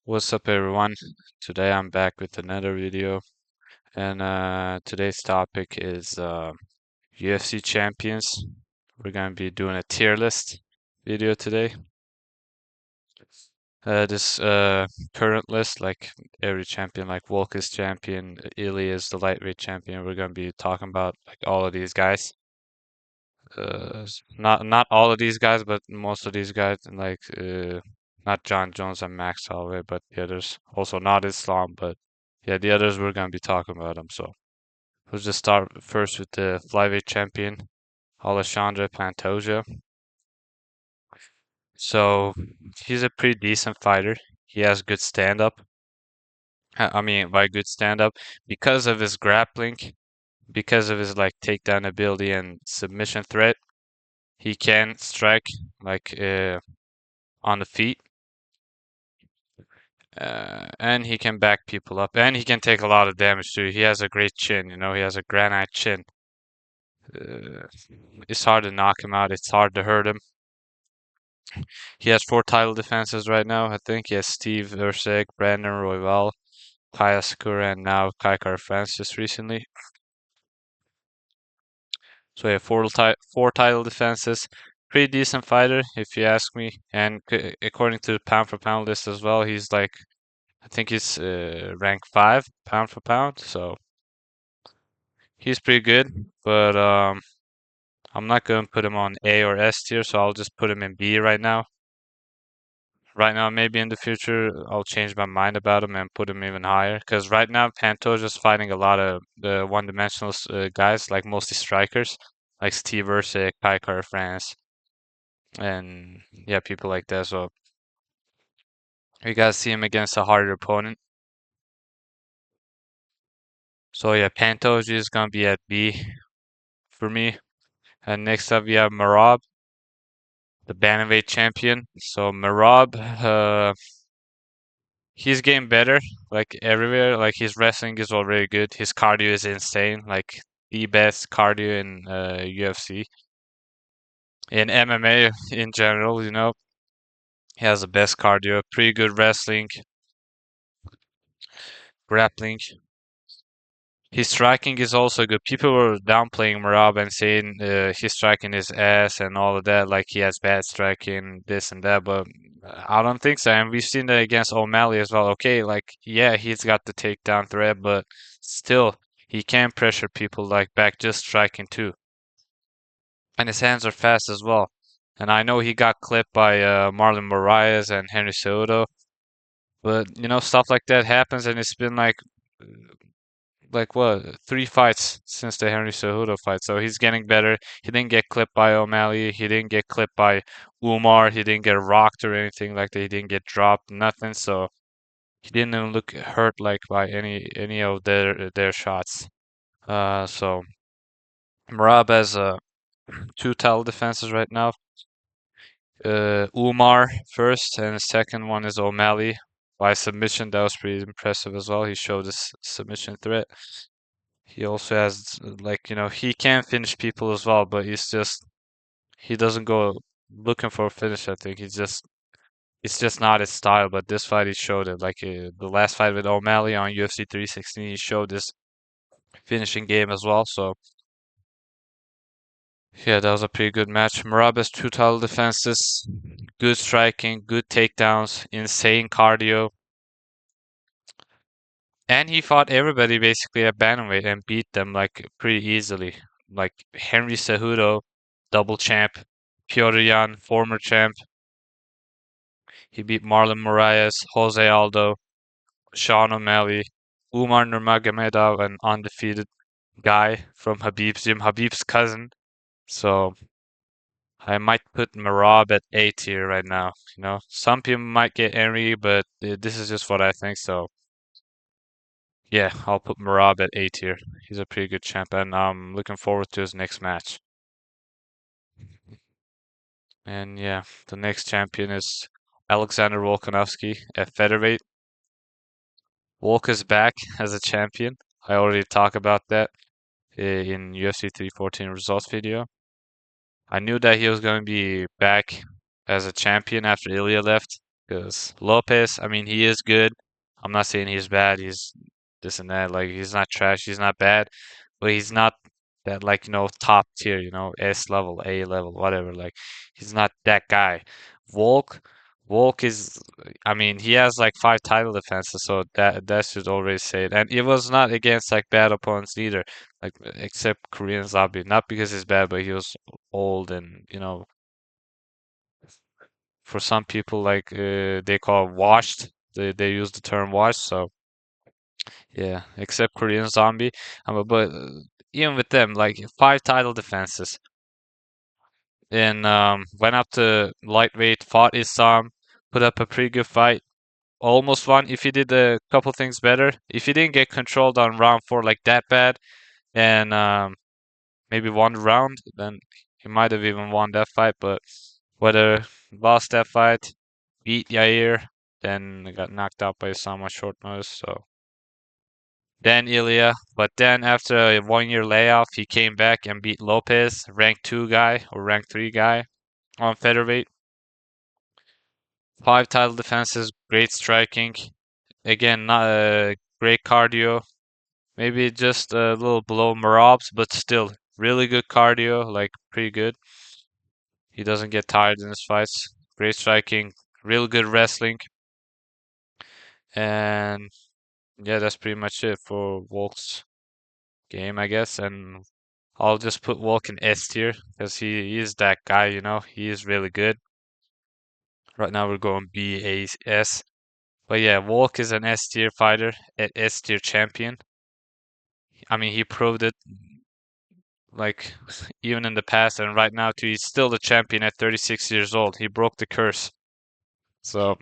What's up, everyone? Today I'm back with another video, and today's topic is UFC Champions. We're gonna be doing a tier list video today. This current list, like every champion, like Volk is champion, Ilya is the lightweight champion. We're gonna be talking about like all of these guys. Not all of these guys, but most of these guys, and like not John Jones and Max Holloway, but the others. Also not Islam, but yeah, the others we're gonna be talking about them. So we'll just start first with the flyweight champion, Alexandre Pantoja. So he's a pretty decent fighter. He has good stand-up. I mean, by good stand-up, because of his grappling, because of his like takedown ability and submission threat, he can strike like on the feet, and he can back people up, and he can take a lot of damage too. He has a great chin, he has a granite chin. Uh, it's hard to knock him out. It's hard to hurt him. He has 4 title defenses right now. I think he has Steve Erceg, Brandon Royval, Kaya Sakura, and now Kai France just recently. So yeah, 4 title defenses. Pretty decent fighter, if you ask me. And according to the pound for pound list as well, he's like, I think he's ranked 5 pound for pound. So he's pretty good, but I'm not going to put him on A or S tier, so I'll just put him in B right now. Right now, maybe in the future, I'll change my mind about him and put him even higher. Because right now, Pantoja's fighting a lot of the one-dimensional guys, like mostly strikers, like Steve Erceg, Kai France, and yeah, people like that. So you gotta see him against a harder opponent. So yeah, Pantoja is gonna be at B for me. And next up, we have Marab, the bantamweight champion. So Marab, he's getting better, like everywhere. Like his wrestling is already good. His cardio is insane, like the best cardio in UFC, in MMA in general. He has the best cardio, pretty good wrestling, grappling. His striking is also good. People were downplaying Marab and saying his striking is ass and all of that, like he has bad striking, this and that. But I don't think so. And we've seen that against O'Malley as well. Okay, like yeah, he's got the takedown threat, but still, he can pressure people like back just striking too. And his hands are fast as well. And I know he got clipped by Marlon Moraes and Henry Cejudo, but stuff like that happens, and it's been like what 3 fights since the Henry Cejudo fight. So he's getting better. He didn't get clipped by O'Malley. He didn't get clipped by Umar. He didn't get rocked or anything like that. He didn't get dropped. Nothing. So he didn't even look hurt like by any of their shots. So Marab has 2 title defenses right now. Umar first, and the second one is O'Malley by submission. That was pretty impressive as well. He showed his submission threat. He also has he can finish people as well, but he doesn't go looking for a finish. I think it's just not his style. But this fight he showed it. Like the last fight with O'Malley on UFC 316, he showed this finishing game as well. So yeah, that was a pretty good match. Maraba's 2 title defenses, good striking, good takedowns, insane cardio, and he fought everybody basically at bantamweight and beat them like pretty easily. Like Henry Cejudo, double champ, Piotr Jan, former champ. He beat Marlon Moraes, Jose Aldo, Sean O'Malley, Umar Nurmagomedov, an undefeated guy from Habib's gym, Habib's cousin. So I might put Marab at A tier right now. Some people might get angry, but this is just what I think. So yeah, I'll put Marab at A tier. He's a pretty good champ, and I'm looking forward to his next match. And yeah, the next champion is Alexander Volkanovski at featherweight. Volk is back as a champion. I already talked about that in UFC 314 results video. I knew that he was going to be back as a champion after Ilya left. Because Lopez, I mean, he is good. I'm not saying he's bad. He's this and that. Like he's not trash. He's not bad, but he's not that like top tier. S level, A level, whatever. Like he's not that guy. Volk, Volk is. I mean, he has like 5 title defenses, so that should always say it. And it was not against like bad opponents either. Like except Korean Zombie, not because he's bad, but he was old and for some people like they call it washed. They use the term washed. So yeah, except Korean Zombie. But even with them, like 5 title defenses, and went up to lightweight, fought Isam, put up a pretty good fight. Almost won if he did a couple things better. If he didn't get controlled on round 4 like that bad, and maybe won the round, then he might have even won that fight. But whether lost that fight, beat Yair, then got knocked out by Isam on short notice. So then Ilya, but then after a 1 year layoff, he came back and beat Lopez, rank 2 guy or rank 3 guy on featherweight. 5 title defenses, great striking. Again, not great cardio. Maybe just a little below Marab's, but still really good cardio, like pretty good. He doesn't get tired in his fights. Great striking, real good wrestling, and yeah, that's pretty much it for Volk's game, I guess. And I'll just put Volk in S tier because he is that guy, He is really good. Right now we're going B, A, S. But yeah, Volk is an S tier fighter, an S tier champion. I mean, he proved it like even in the past and right now too. He's still the champion at 36 years old. He broke the curse. So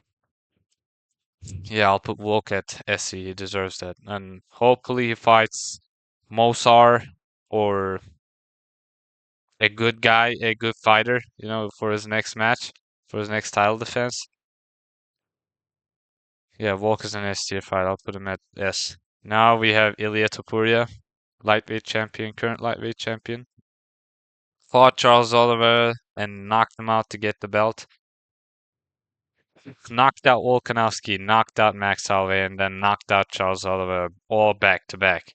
yeah, I'll put Volk at SC. He deserves that. And hopefully he fights Mosar or a good guy, a good fighter, for his next match, for his next title defense. Yeah, Volk is an S tier fight. I'll put him at S. Now we have Ilya Topuria, lightweight champion, current lightweight champion. Fought Charles Oliver and knocked him out to get the belt. Knocked out Volkanovski, knocked out Max Holloway, and then knocked out Charles Oliver all back to back.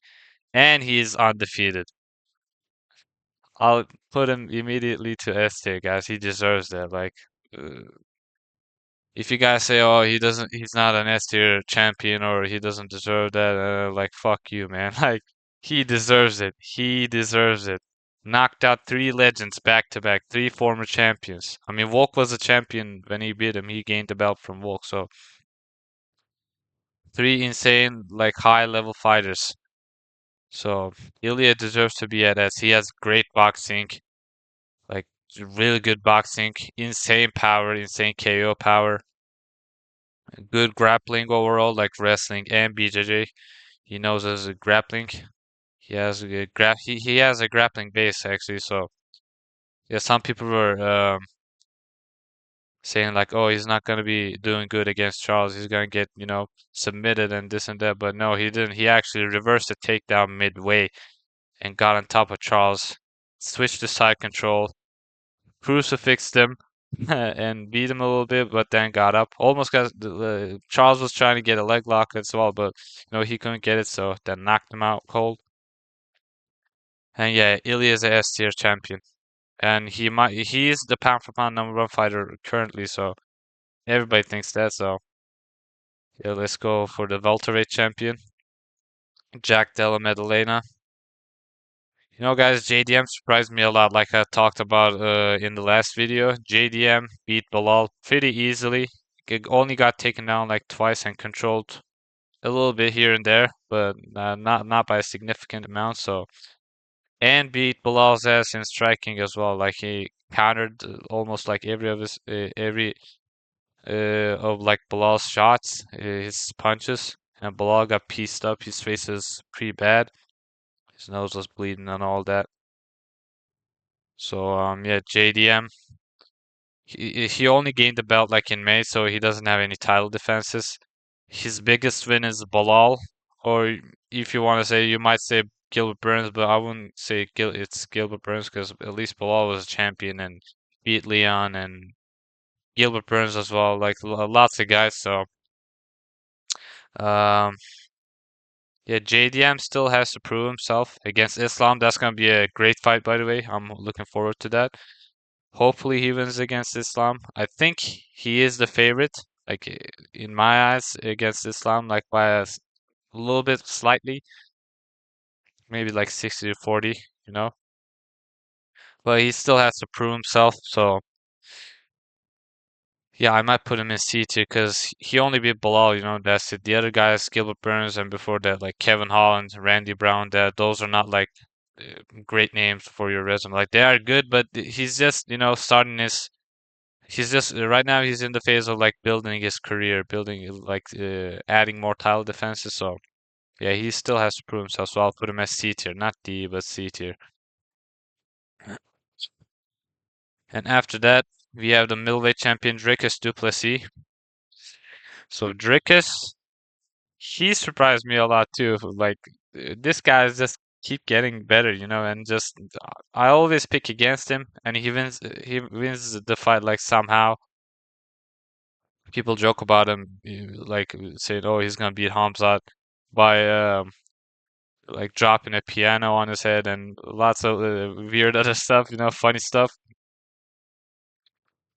And he's undefeated. I'll put him immediately to S tier, guys. He deserves that. Like, if you guys say, "Oh, he's not an S tier champion, or he doesn't deserve that," like, fuck you, man. Like, he deserves it. He deserves it. Knocked out 3 legends back to back, 3 former champions. I mean, Volk was a champion when he beat him. He gained the belt from Volk, so 3 insane, like, high level fighters. So Ilya deserves to be at S. He has great boxing, like really good boxing, insane power, insane KO power, good grappling overall, like wrestling and BJJ. He knows as a grappling. He has a good he has a grappling base actually. So yeah, some people were saying like, oh, he's not gonna be doing good against Charles. He's gonna get submitted and this and that. But no, he didn't. He actually reversed the takedown midway and got on top of Charles, switched to side control, crucifixed him, and beat him a little bit, but then got up. Almost got Charles was trying to get a leg lock as well, but he couldn't get it, so then knocked him out cold. And yeah, Ilya is a S tier champion, and he's the pound for pound #1 fighter currently, so everybody thinks that. So yeah, let's go for the welterweight champion, Jack Della Maddalena. Guys, JDM surprised me a lot, like I talked about in the last video. JDM beat Bilal pretty easily. It only got taken down like twice and controlled a little bit here and there, but not by a significant amount. So and beat Bilal's ass in striking as well. Like he countered almost like every of like Bilal's shots, his punches, and Bilal got pieced up. His face is pretty bad. His nose was bleeding and all that. So yeah, JDM. He only gained the belt like in May, so he doesn't have any title defenses. His biggest win is Bilal, or if you want to say, you might say Gilbert Burns, but I wouldn't say it's Gilbert Burns because at least Bilal was a champion and beat Leon and Gilbert Burns as well, like lots of guys. So um, yeah, JDM still has to prove himself against Islam. That's gonna be a great fight, by the way. I'm looking forward to that. Hopefully he wins against Islam. I think he is the favorite, like in my eyes, against Islam, like by a little bit, slightly, maybe like 60 to 40, you know. But he still has to prove himself. So yeah, I might put him in C tier because he only beat Bilal, you know. That's it. The other guys, Gilbert Burns, and before that, like Kevin Holland, Randy Brown. That those are not like great names for your resume. Like they are good, but he's just, you know, starting his. He's just right now. He's in the phase of like building his career, building like adding more title defenses. So yeah, he still has to prove himself. So I'll put him as C tier, not D, but C tier. And after that, we have the middleweight champion Dricus du Plessis. So Dricus, he surprised me a lot too. Like this guy just keep getting better, you know, and just I always pick against him, and he wins the fight like somehow. People joke about him, like saying, "Oh, he's gonna beat Hamzat by like dropping a piano on his head and lots of weird other stuff, you know, funny stuff."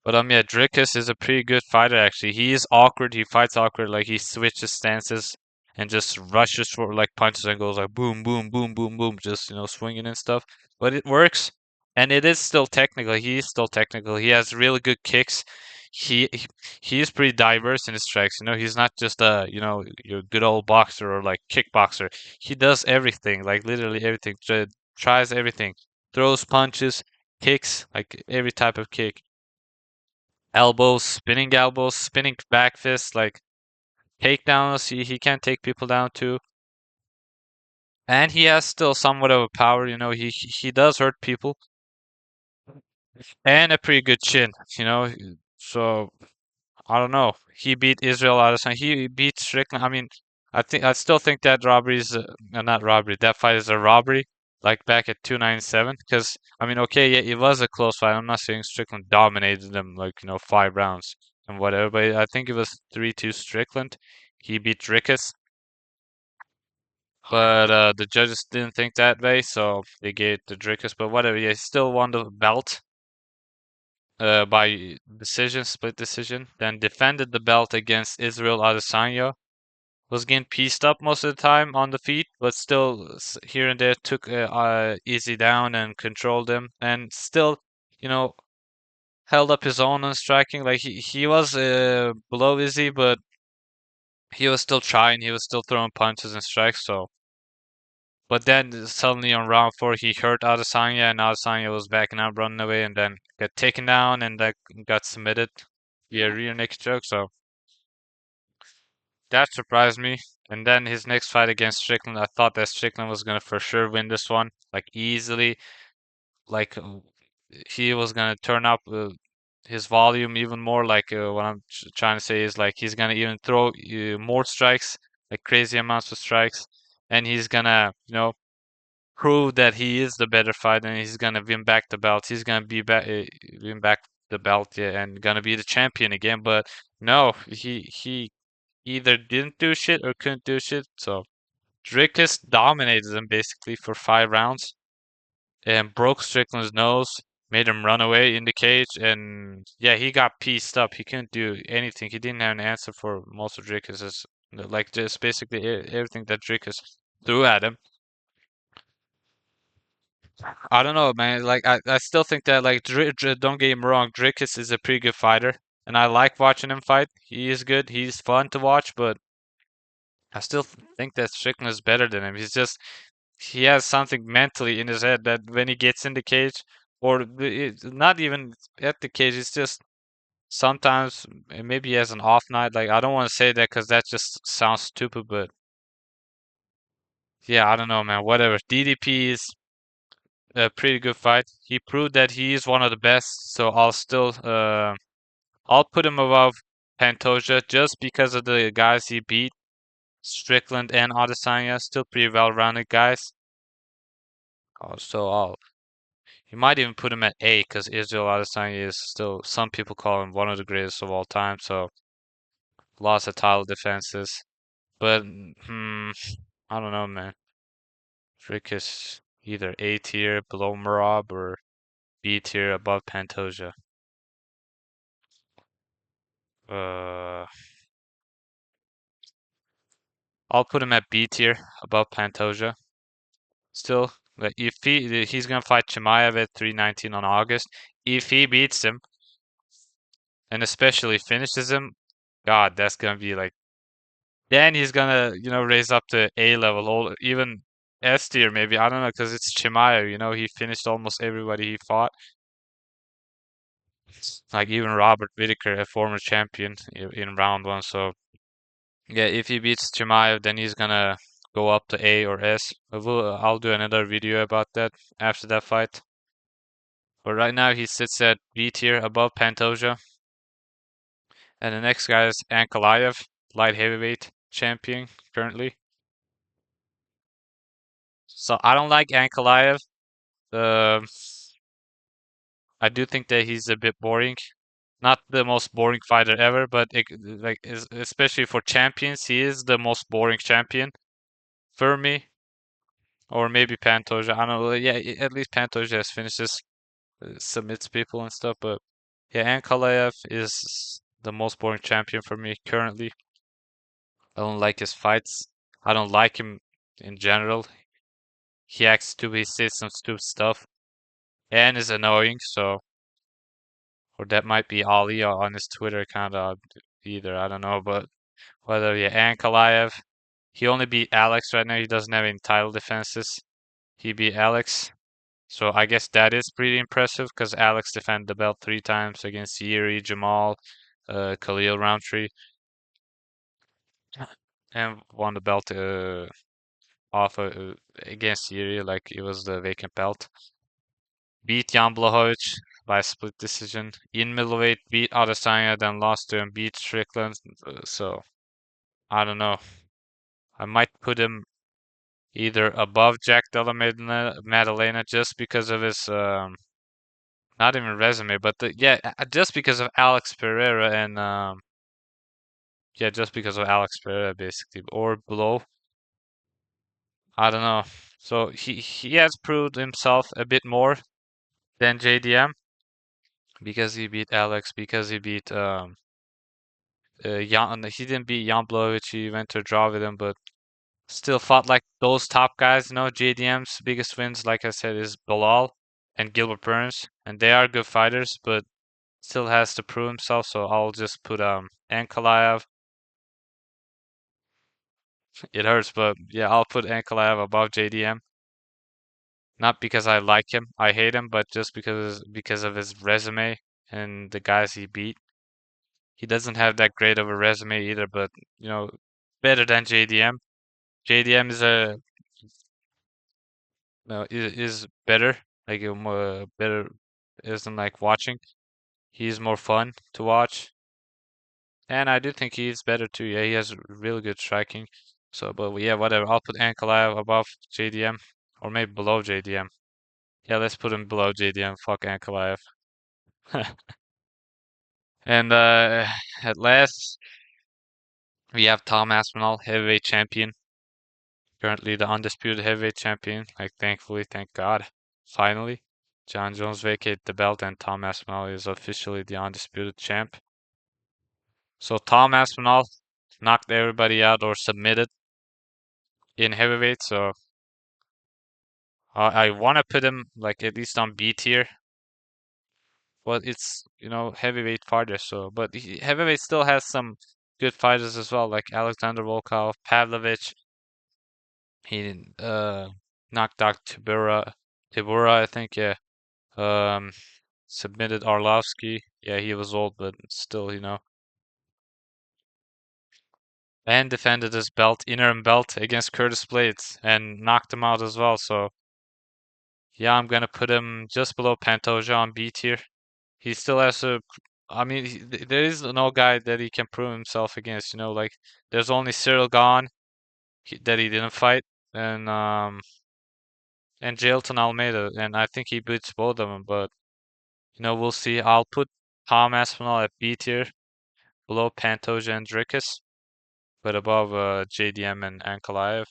But yeah, Dricus is a pretty good fighter actually. He is awkward. He fights awkward. Like he switches stances and just rushes for like punches and goes like boom, boom, boom, boom, boom, just swinging and stuff. But it works, and it is still technical. He is still technical. He has really good kicks. He he, he is pretty diverse in his strikes. You know, he's not just a your good old boxer or like kickboxer. He does everything, like literally everything. Tries everything. Throws punches, kicks, like every type of kick elbows, spinning back fists, like takedowns. He can take people down too, and he has still somewhat of a power. You know, he does hurt people, and a pretty good chin. You know, so I don't know. He beat Israel Adesanya. He beat Strickland. I mean, I still think that robbery is not robbery. That fight is a robbery. Like back at 297, because I mean, okay, yeah, it was a close fight. I'm not saying Strickland dominated them like 5 rounds and whatever, but I think it was 3-2 Strickland. He beat Dricus, but the judges didn't think that way, so they gave it to Dricus. But whatever, yeah, he still won the belt by decision, split decision. Then defended the belt against Israel Adesanya. Was getting pieced up most of the time on the feet, but still here and there took Easy down and controlled him, and still, you know, held up his own on striking. Like he was below Izzy, but he was still trying. He was still throwing punches and strikes. So, but then suddenly on round 4, he hurt Adesanya, and Adesanya was backing out, running away, and then got taken down and that got submitted via rear naked choke. So that surprised me. And then his next fight against Strickland, I thought that Strickland was gonna for sure win this one, like easily. Like he was gonna turn up his volume even more. Like what I'm trying to say is like he's gonna even throw more strikes, like crazy amounts of strikes, and he's gonna prove that he is the better fighter, and he's gonna win back the belt. He's gonna be back, win back the belt, yeah, and gonna be the champion again. But no, he either didn't do shit or couldn't do shit. So Dricus dominated him basically for 5 rounds and broke Strickland's nose, made him run away in the cage, and yeah, he got pieced up. He couldn't do anything. He didn't have an answer for most of Dricus's, like just basically everything that Dricus threw at him. I don't know, man. Like I still think that like don't get me wrong, Dricus is a pretty good fighter, and I like watching him fight. He is good. He's fun to watch, but I still think that Strickland is better than him. He has something mentally in his head that when he gets in the cage, or not even at the cage, it's just sometimes maybe he has an off night. Like I don't want to say that because that just sounds stupid, but yeah, I don't know, man. Whatever. DDP is a pretty good fight. He proved that he is one of the best, so I'll put him above Pantoja just because of the guys he beat. Strickland and Adesanya, still pretty well-rounded guys. So You might even put him at A because Israel Adesanya is still, some people call him one of the greatest of all time. So lots of title defenses. But I don't know, man. Frick is either A tier below Marab or B tier above Pantoja. Uh, I'll put him at B tier above Pantoja. Still, like if he's gonna fight Chimaev at 319 on August, if he beats him and especially finishes him, God, that's gonna be like. Then he's gonna, raise up to A level, or even S tier maybe. I don't know, because it's Chimaev. He finished almost everybody he fought. Like even Robert Whittaker, a former champion, in round one. So yeah, if he beats Chimaev, then he's gonna go up to A or S. I'll do another video about that after that fight. But right now he sits at B tier above Pantoja. And the next guy is Ankalaev, light heavyweight champion currently. So I don't like Ankalaev. Um, I do think that he's a bit boring. Not the most boring fighter ever, but especially for champions, he is the most boring champion for me. Or maybe Pantoja. I don't know. Yeah, at least Pantoja has finishes, submits people and stuff. But yeah, Ankalaev is the most boring champion for me currently. I don't like his fights. I don't like him in general. He acts stupid. He says some stupid stuff and is annoying. So, or that might be Ali on his Twitter account either. I don't know, but whether yeah, Ankalaev, he only beat Alex right now. He doesn't have any title defenses. He beat Alex. So I guess that is pretty impressive because Alex defended the belt 3 times against Yuri, Jamal, Khalil Roundtree, and won the belt off against Yuri like it was the vacant belt. Beat Jan Blachowicz by split decision. In middleweight, beat Adesanya, then lost to him, beat Strickland. So I don't know. I might put him either above Jack Della Maddalena just because of his not even resume, but just because of Alex Pereira and yeah, just because of Alex Pereira basically, or below. I don't know. So he has proved himself a bit more than JDM because he beat Alex, because he beat Jan. He didn't beat Jan Blachowicz. He went to a draw with him, but still fought like those top guys. JDM's biggest wins, like I said, is Bilal and Gilbert Burns, and they are good fighters, but still has to prove himself. So I'll just put Ankalaev. It hurts, but yeah, I'll put Ankalaev above JDM. Not because I like him, I hate him, but just because of his resume and the guys he beat. He doesn't have that great of a resume either, but better than JDM. JDM is a no is better, like more better isn't like watching. He's more fun to watch, and I do think he's better too. Yeah, he has really good striking. So, but yeah, whatever. I'll put Ankalaev above JDM, or maybe below JDM. Yeah, let's put him below JDM. Fuck Ankalaev. And at last, we have Tom Aspinall, heavyweight champion. Currently the undisputed heavyweight champion. Like, thankfully, thank God. Finally, John Jones vacated the belt and Tom Aspinall is officially the undisputed champ. So Tom Aspinall knocked everybody out or submitted in heavyweight. So I want to put him like at least on B tier. But it's, heavyweight fighters. So, but heavyweight still has some good fighters as well, like Alexander Volkov, Pavlovich. He knocked out Tibura, I think, yeah. Um, submitted Arlovsky. Yeah, he was old, but still, and defended his belt, interim belt against Curtis Blades and knocked him out as well. So yeah, I'm gonna put him just below Pantoja on B tier. He still has to. I mean, there is no guy that he can prove himself against. Like there's only Cyril Gahn that he didn't fight, and and Jailton Almeida, and I think he beats both of them. But we'll see. I'll put Tom Aspinall at B tier, below Pantoja and Dricus, but above JDM and Ankalaev.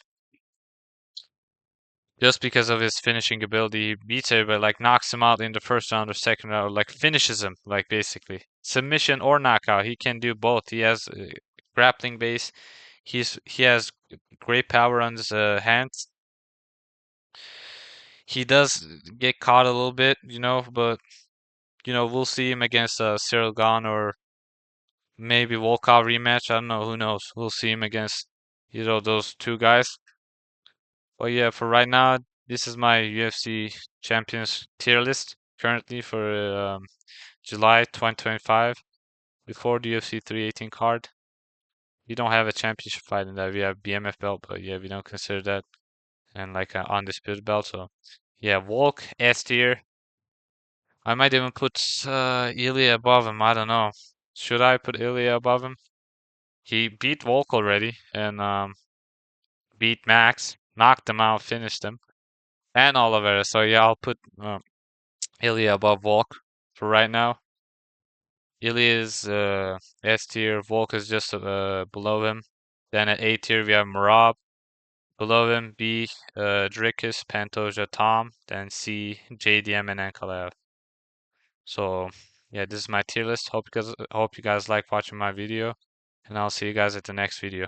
Just because of his finishing ability, he beats everybody, like knocks him out in the first round or second round, or like finishes him, like basically submission or knockout. He can do both. He has grappling base. He has great power on his hands. He does get caught a little bit, but we'll see him against Cyril Gahn or maybe Volkov rematch. I don't know. Who knows? We'll see him against those two guys. But yeah, for right now, this is my UFC Champions tier list currently for July 2025 before the UFC 318 card. We don't have a championship fight in that. We have BMF belt, but yeah, we don't consider that and like an undisputed belt. So yeah, Volk S tier. I might even put Ilya above him. I don't know. Should I put Ilya above him? He beat Volk already and beat Max, knocked him out, finished him, and Oliveira. So yeah, I'll put Ilya above Volk for right now. Ilya is S tier. Volk is just below him. Then at A tier we have Marab. Below him B, Dricus, Pantoja, Tom. Then C, JDM and Ankalaev. So yeah, this is my tier list. Hope you guys like watching my video, and I'll see you guys at the next video.